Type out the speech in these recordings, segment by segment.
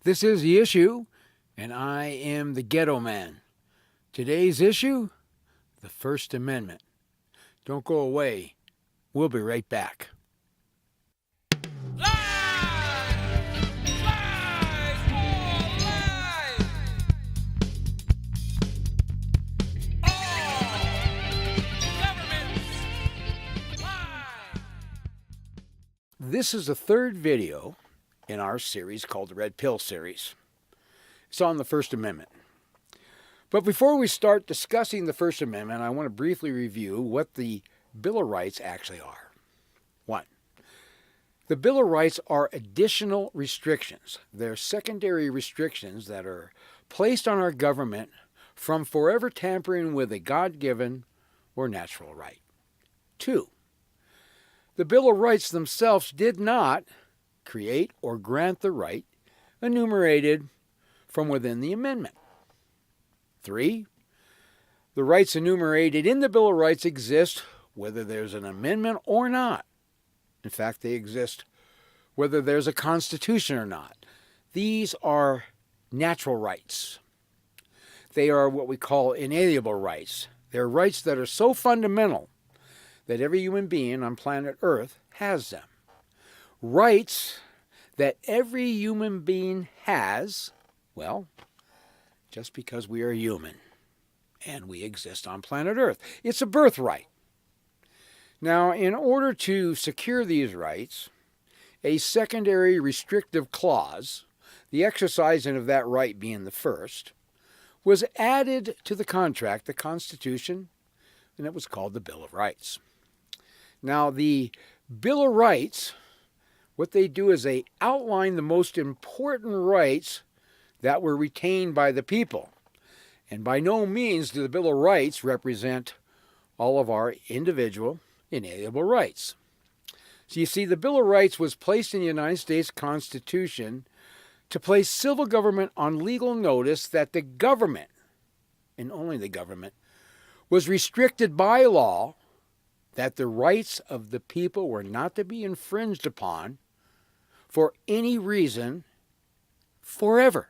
This is The Issue, and I am the Ghetto Man. Today's issue, the First Amendment. Don't go away. We'll be right back. This is the third video in our series called the Red Pill series. It's on the First Amendment. But before we start discussing the First Amendment, I want to briefly review what the Bill of Rights actually are. 1. The Bill of Rights are additional restrictions. They're secondary restrictions that are placed on our government from forever tampering with a God-given or natural right. 2. The Bill of Rights themselves did not create or grant the right enumerated from within the amendment. 3. The rights enumerated in the Bill of Rights exist whether there's an amendment or not. In fact, they exist whether there's a constitution or not. These are natural rights. They are what we call inalienable rights. They're rights that are so fundamental that every human being on planet Earth has them. Rights that every human being has, well, just because we are human and we exist on planet Earth. It's a birthright. Now, in order to secure these rights, a secondary restrictive clause, the exercising of that right being the first, was added to the contract, the Constitution, and it was called the Bill of Rights. Now, the Bill of Rights, what they do is they outline the most important rights that were retained by the people. And by no means do the Bill of Rights represent all of our individual inalienable rights. So you see, the Bill of Rights was placed in the United States Constitution to place civil government on legal notice that the government, and only the government, was restricted by law, that the rights of the people were not to be infringed upon for any reason forever.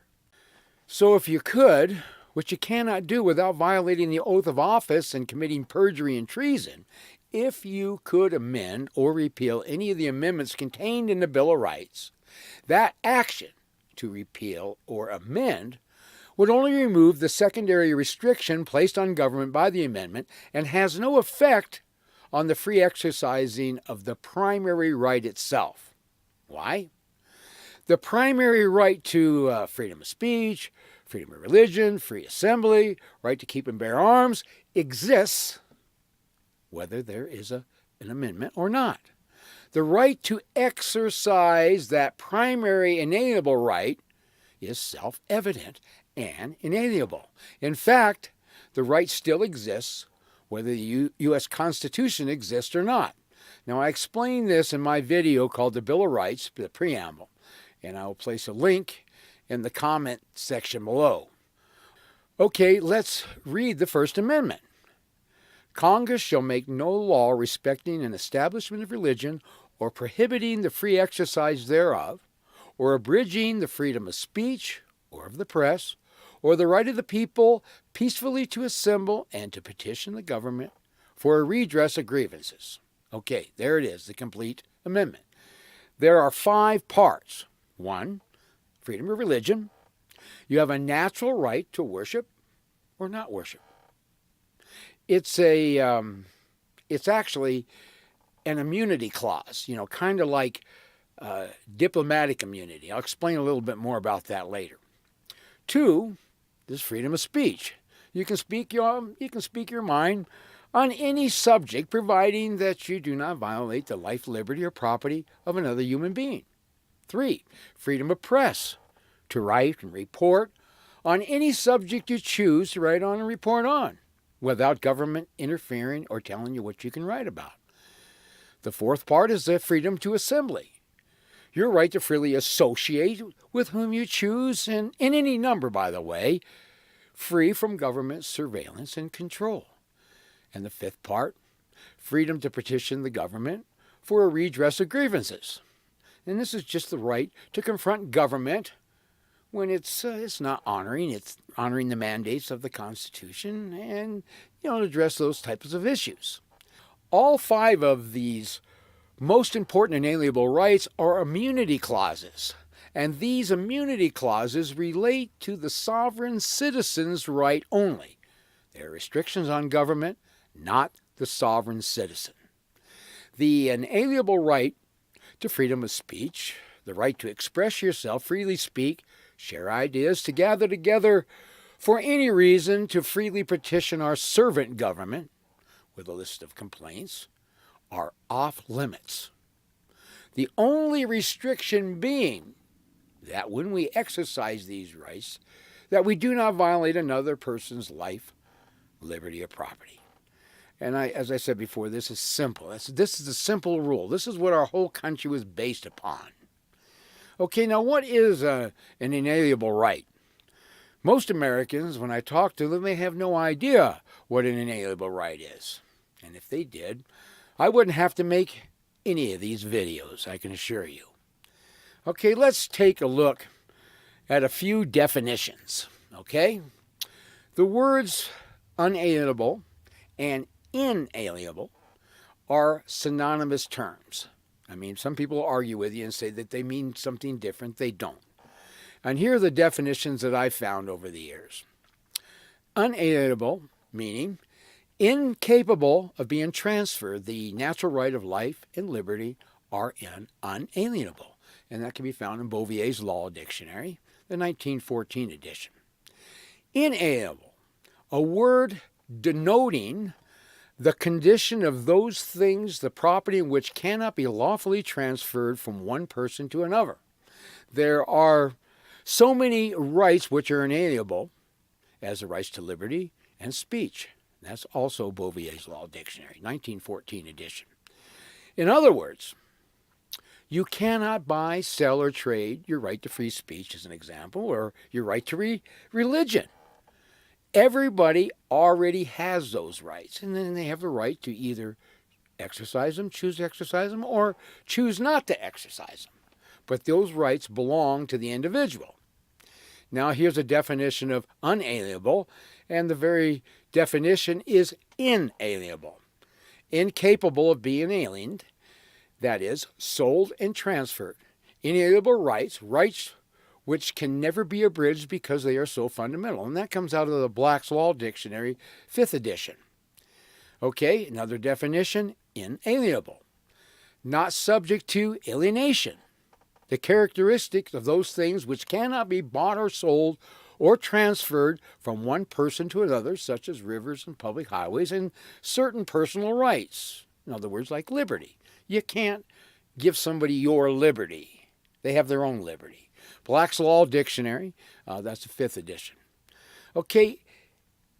So if you could, which you cannot do without violating the oath of office and committing perjury and treason, if you could amend or repeal any of the amendments contained in the Bill of Rights, that action to repeal or amend would only remove the secondary restriction placed on government by the amendment and has no effect on the free exercising of the primary right itself. Why? The primary right to freedom of speech, freedom of religion, free assembly, right to keep and bear arms exists whether there is an amendment or not. The right to exercise that primary inalienable right is self-evident and inalienable. In fact, the right still exists whether the U.S. Constitution exists or not. Now, I explained this in my video called the Bill of Rights, the Preamble, and I will place a link in the comment section below. Okay, let's read the First Amendment. Congress shall make no law respecting an establishment of religion or prohibiting the free exercise thereof, or abridging the freedom of speech or of the press, or the right of the people peacefully to assemble and to petition the government for a redress of grievances. Okay, there it is, the complete amendment. There are 5 parts. 1, freedom of religion. You have a natural right to worship or not worship. It's actually an immunity clause, kind of like diplomatic immunity. I'll explain a little bit more about that later. 2, there's freedom of speech. You can speak your mind on any subject, providing that you do not violate the life, liberty, or property of another human being. 3, freedom of press, to write and report on any subject you choose to write on and report on, without government interfering or telling you what you can write about. The 4th part is the freedom to assembly. Your right to freely associate with whom you choose, and in any number, by the way, free from government surveillance and control. And the 5th part, freedom to petition the government for a redress of grievances. And this is just the right to confront government when it's not honoring. It's honoring the mandates of the Constitution and, address those types of issues. All 5 of these most important inalienable rights are immunity clauses. And these immunity clauses relate to the sovereign citizen's right only. They are restrictions on government, not the sovereign citizen. The inalienable right to freedom of speech, the right to express yourself, freely speak, share ideas, to gather together for any reason, to freely petition our servant government with a list of complaints, are off limits. The only restriction being that when we exercise these rights, that we do not violate another person's life, liberty, or property. And as I said before, this is simple. This is a simple rule. This is what our whole country was based upon. Okay, now what is an inalienable right? Most Americans, when I talk to them, they have no idea what an inalienable right is. And if they did, I wouldn't have to make any of these videos, I can assure you. Okay, let's take a look at a few definitions, okay? The words unalienable and inalienable are synonymous terms. I mean, some people argue with you and say that they mean something different. They don't. And here are the definitions that I've found over the years. Unalienable, meaning incapable of being transferred. The natural right of life and liberty are unalienable. And that can be found in Bovier's Law Dictionary, the 1914 edition. Inalienable, a word denoting the condition of those things, the property in which cannot be lawfully transferred from one person to another. There are so many rights which are inalienable, as the rights to liberty and speech. That's also Bovier's Law Dictionary, 1914 edition. In other words, you cannot buy, sell, or trade your right to free speech, as an example, or your right to religion. Everybody already has those rights, and then they have the right to either exercise them, choose to exercise them, or choose not to exercise them. But those rights belong to the individual. Now here's a definition of unalienable, and the very definition is inalienable. Incapable of being aliened, that is, sold and transferred. Inalienable rights, rights which can never be abridged because they are so fundamental. And that comes out of the Black's Law Dictionary, 5th edition. Okay, another definition, inalienable. Not subject to alienation. The characteristics of those things which cannot be bought or sold or transferred from one person to another, such as rivers and public highways, and certain personal rights. In other words, like liberty. You can't give somebody your liberty. They have their own liberty. Black's Law Dictionary, that's the 5th edition. Okay,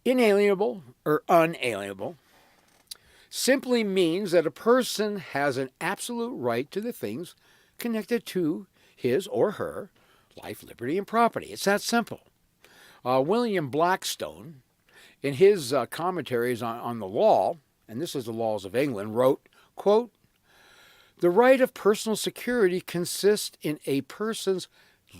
inalienable or unalienable simply means that a person has an absolute right to the things connected to his or her life, liberty, and property. It's that simple. William Blackstone, in his commentaries on the law, and this is the laws of England, wrote, quote, "The right of personal security consists in a person's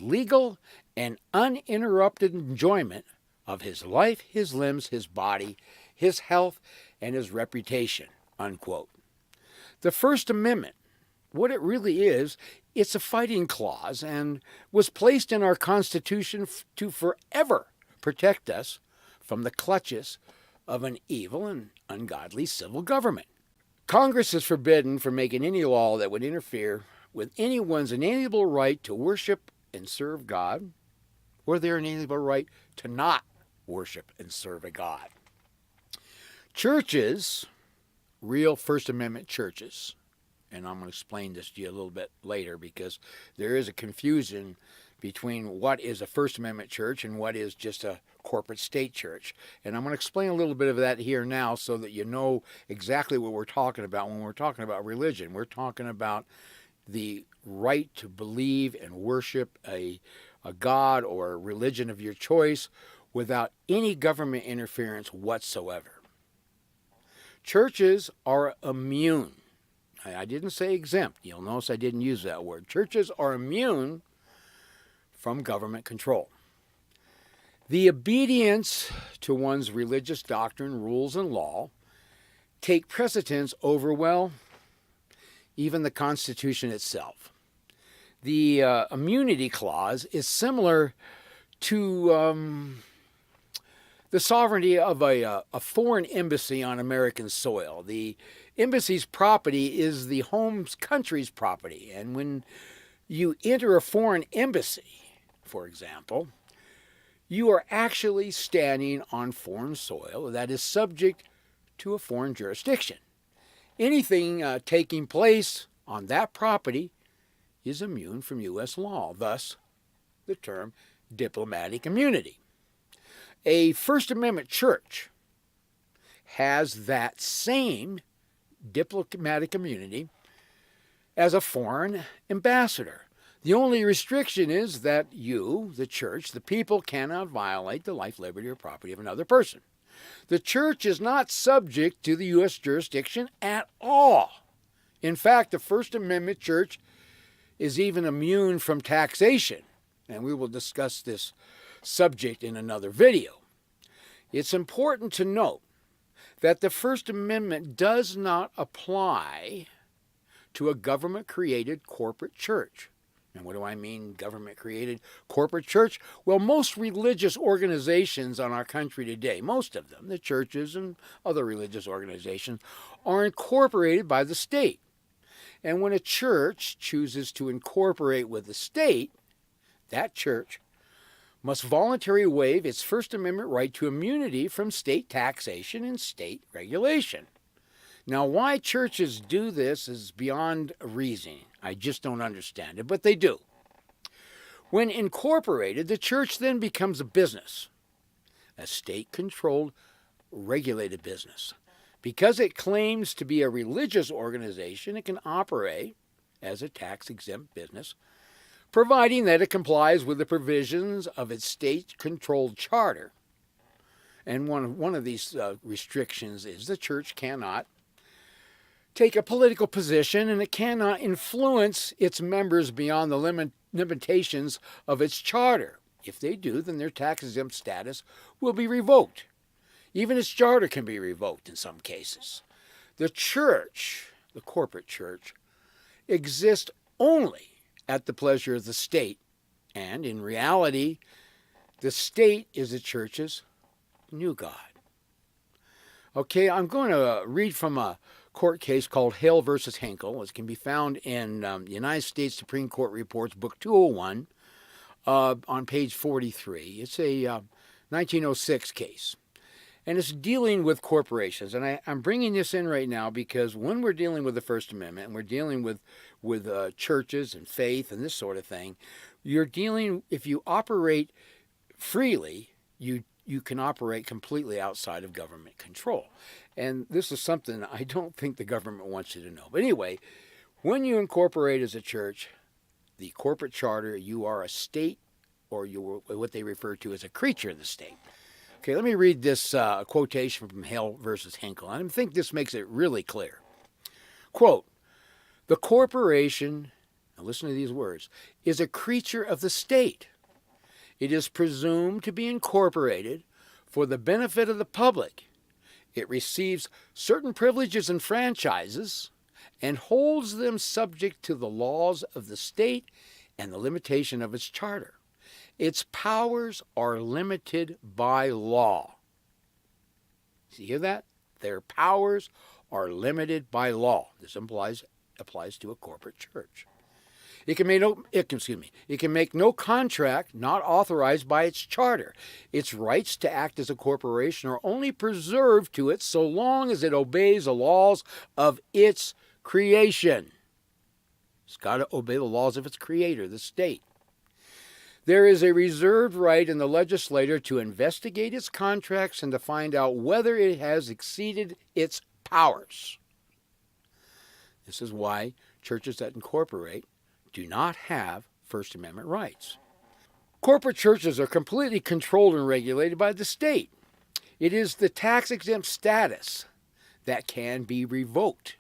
legal and uninterrupted enjoyment of his life, his limbs, his body, his health, and his reputation," unquote. The First Amendment, what it really is, it's a fighting clause and was placed in our Constitution to forever protect us from the clutches of an evil and ungodly civil government. Congress is forbidden from making any law that would interfere with anyone's inalienable right to worship and serve God, or their inalienable right to not worship and serve a God. Churches, real First Amendment churches, and I'm going to explain this to you a little bit later because there is a confusion between what is a First Amendment church and what is just a corporate state church. And I'm going to explain a little bit of that here now so that you know exactly what we're talking about when we're talking about religion. We're talking about the right to believe and worship a God or a religion of your choice without any government interference whatsoever. Churches are immune. I didn't say exempt. You'll notice I didn't use that word. Churches are immune from government control. The obedience to one's religious doctrine, rules, and law take precedence over, well, even the Constitution itself. The immunity clause is similar to the sovereignty of a foreign embassy on American soil. The embassy's property is the home country's property, and when you enter a foreign embassy, for example, you are actually standing on foreign soil that is subject to a foreign jurisdiction. Anything taking place on that property is immune from U.S. law, thus the term diplomatic immunity. A First Amendment church has that same diplomatic immunity as a foreign ambassador. The only restriction is that you, the church, the people, cannot violate the life, liberty, or property of another person. The church is not subject to the U.S. jurisdiction at all. In fact, the First Amendment church is even immune from taxation, and we will discuss this subject in another video. It's important to note that the First Amendment does not apply to a government-created corporate church. And what do I mean, government-created corporate church? Well, most religious organizations in our country today, most of them, the churches and other religious organizations, are incorporated by the state. And when a church chooses to incorporate with the state, that church must voluntarily waive its First Amendment right to immunity from state taxation and state regulation. Now, why churches do this is beyond reasoning. I just don't understand it, but they do. When incorporated, the church then becomes a business, a state-controlled, regulated business. Because it claims to be a religious organization, it can operate as a tax-exempt business, providing that it complies with the provisions of its state-controlled charter. And one of these restrictions is the church cannot take a political position, and it cannot influence its members beyond the limitations of its charter. If they do, then their tax-exempt status will be revoked. Even its charter can be revoked in some cases. The church, the corporate church, exists only at the pleasure of the state, and in reality, the state is the church's new God. Okay, I'm going to read from a court case called Hale versus Henkel. It can be found in the United States Supreme Court Reports, Book 201, on page 43. It's a 1906 case, and it's dealing with corporations. And I'm bringing this in right now because when we're dealing with the First Amendment, and we're dealing with churches and faith and this sort of thing, you're dealing, if you operate freely, you can operate completely outside of government control. And this is something I don't think the government wants you to know. But anyway, when you incorporate as a church, the corporate charter, you are a state, or you're what they refer to as a creature of the state. Okay, let me read this quotation from Hale versus Henkel. I think this makes it really clear. Quote, "The corporation," now listen to these words, "is a creature of the state. It is presumed to be incorporated for the benefit of the public. It receives certain privileges and franchises and holds them subject to the laws of the state and the limitation of its charter. Its powers are limited by law." See, hear that? Their powers are limited by law. This applies to a corporate church. It can make no contract not authorized by its charter. Its rights to act as a corporation are only preserved to it so long as it obeys the laws of its creation. It's got to obey the laws of its creator, the state. There is a reserved right in the legislature to investigate its contracts and to find out whether it has exceeded its powers. This is why churches that incorporate do not have First Amendment rights. Corporate churches are completely controlled and regulated by the state. It is the tax-exempt status that can be revoked.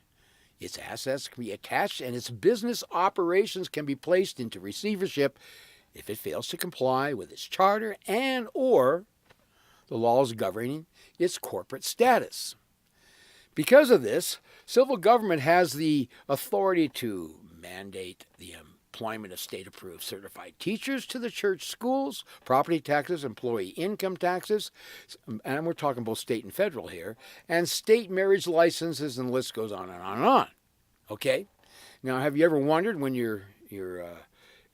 Its assets can be attached, and its business operations can be placed into receivership if it fails to comply with its charter and or the laws governing its corporate status. Because of this, civil government has the authority to mandate the employment of state-approved certified teachers to the church schools, property taxes, employee income taxes, and we're talking both state and federal here, and state marriage licenses, and the list goes on and on and on. Okay? Now, have you ever wondered when you're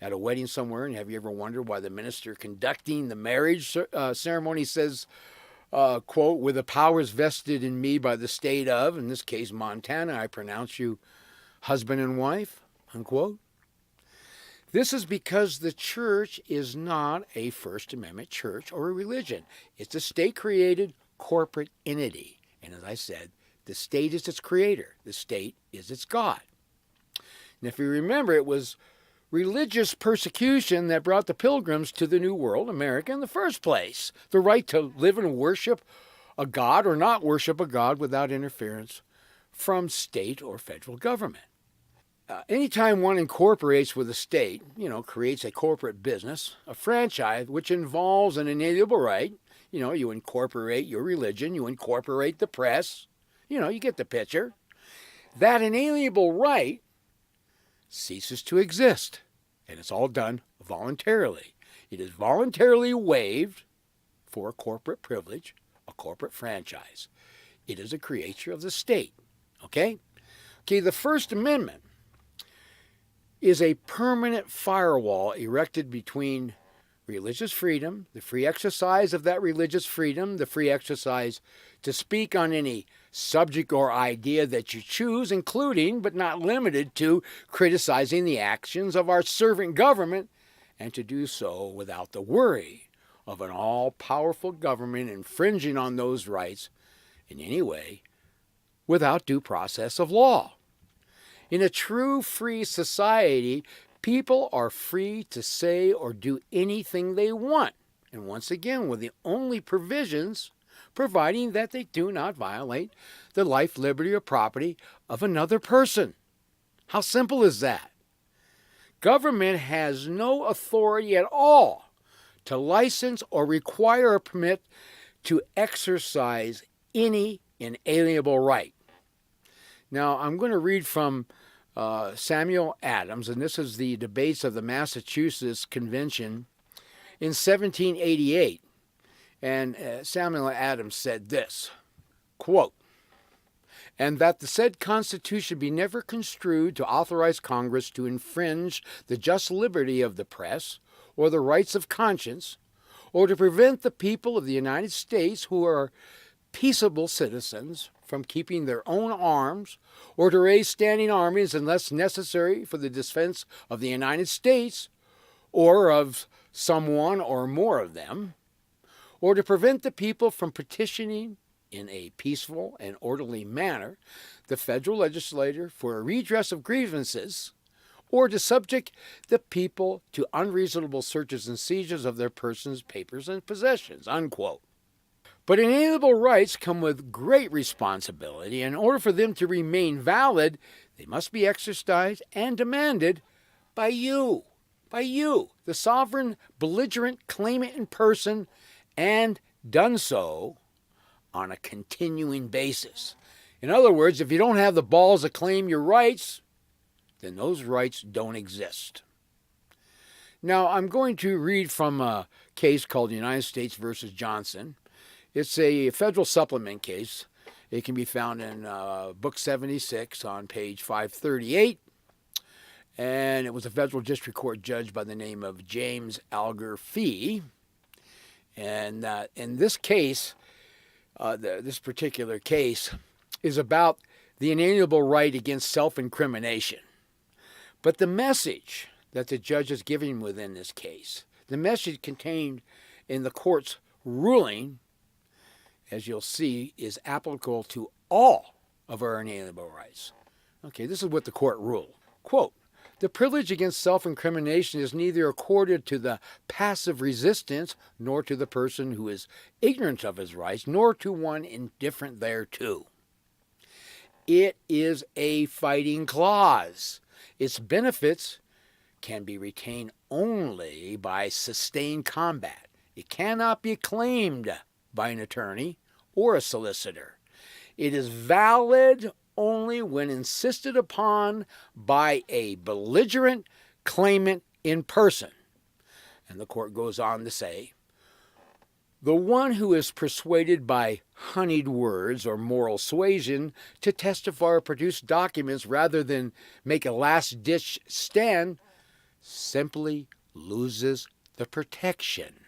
at a wedding somewhere, and have you ever wondered why the minister conducting the marriage ceremony says, quote, with the powers vested in me by the state of, in this case, Montana, I pronounce you husband and wife, unquote? This is because the church is not a First Amendment church or a religion. It's a state-created corporate entity. And as I said, the state is its creator. The state is its God. And if you remember, it was religious persecution that brought the pilgrims to the New World, America, in the first place. The right to live and worship a God or not worship a God without interference from state or federal government. Anytime one incorporates with a state, creates a corporate business, a franchise, which involves an inalienable right, you incorporate your religion, you incorporate the press, you get the picture. That inalienable right ceases to exist, and it's all done voluntarily. It is voluntarily waived for a corporate privilege, a corporate franchise. It is a creature of the state. Okay, the First Amendment is a permanent firewall erected between religious freedom, the free exercise of that religious freedom, the free exercise to speak on any subject or idea that you choose, including but not limited to criticizing the actions of our servant government, and to do so without the worry of an all-powerful government infringing on those rights in any way without due process of law. In a true free society, people are free to say or do anything they want, and once again, with the only provisions providing that they do not violate the life, liberty, or property of another person. How simple is that? Government has no authority at all to license or require a permit to exercise any inalienable right. Now, I'm going to read from Samuel Adams, and this is the debates of the Massachusetts Convention in 1788. And Samuel Adams said this, quote, and that the said Constitution be never construed to authorize Congress to infringe the just liberty of the press or the rights of conscience, or to prevent the people of the United States who are peaceable citizens from keeping their own arms, or to raise standing armies unless necessary for the defense of the United States or of someone or more of them, or to prevent the people from petitioning in a peaceful and orderly manner the federal legislature for a redress of grievances, or to subject the people to unreasonable searches and seizures of their persons, papers, and possessions, unquote. But inalienable rights come with great responsibility. In order for them to remain valid, they must be exercised and demanded by you, the sovereign belligerent claimant in person, and done so on a continuing basis. In other words, if you don't have the balls to claim your rights, then those rights don't exist. Now, I'm going to read from a case called United States versus Johnson. It's a federal supplement case. It can be found in Book 76 on page 538. And it was a federal district court judge by the name of James Alger Fee. And in this case, this particular case is about the inalienable right against self-incrimination. But the message that the judge is giving within this case, the message contained in the court's ruling, as you'll see, is applicable to all of our inalienable rights. Okay, this is what the court ruled. Quote, the privilege against self-incrimination is neither accorded to the passive resistance, nor to the person who is ignorant of his rights, nor to one indifferent thereto. It is a fighting clause. Its benefits can be retained only by sustained combat. It cannot be claimed by an attorney or a solicitor. It is valid only when insisted upon by a belligerent claimant in person. And the court goes on to say, the one who is persuaded by honeyed words or moral suasion to testify or produce documents rather than make a last-ditch stand simply loses the protection.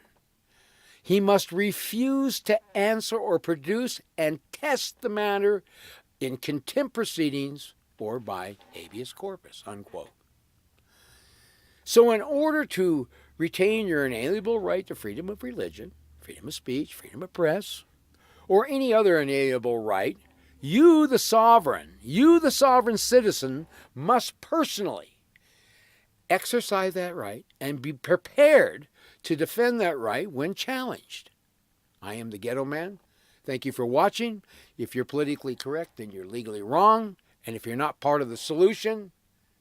He must refuse to answer or produce and test the matter in contempt proceedings or by habeas corpus, unquote. So in order to retain your inalienable right to freedom of religion, freedom of speech, freedom of press, or any other inalienable right, you, the sovereign citizen, must personally exercise that right and be prepared to defend that right when challenged. I am the Ghetto Man. Thank you for watching. If you're politically correct, then you're legally wrong. And if you're not part of the solution,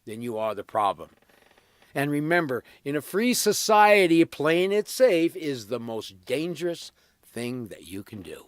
then you are the problem. And remember, in a free society, playing it safe is the most dangerous thing that you can do.